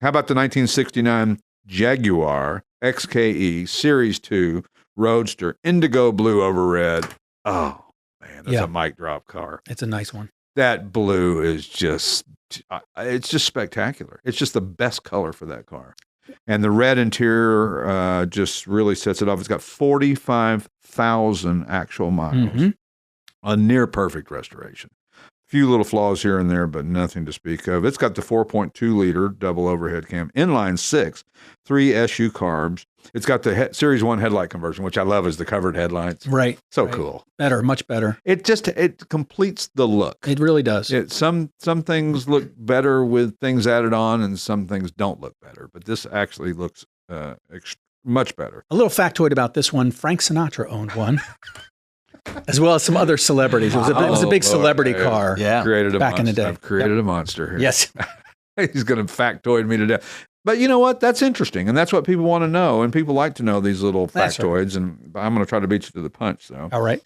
How about the 1969 Jaguar XKE Series II Roadster Indigo Blue over red? Oh, man, that's a mic drop car. It's a nice one. That blue is just, it's just spectacular. It's just the best color for that car. And the red interior just really sets it off. It's got 45,000 actual miles. A near perfect restoration. A few little flaws here and there, but nothing to speak of. It's got the 4.2-liter double overhead cam, inline 6, 3 SU carbs. It's got the Series 1 headlight conversion, which I love as the covered headlights. Right. So cool. Better, much better. It completes the look. It really does. Some things look better with things added on, and some things don't look better. But this actually looks much better. A little factoid about this one, Frank Sinatra owned one. As well as some other celebrities. It was a big celebrity car back in the day. I've created a monster here. Yes. He's going to factoid me to death. But you know what? That's interesting, and that's what people want to know, and people like to know these little factoids, and I'm going to try to beat you to the punch, though. All right.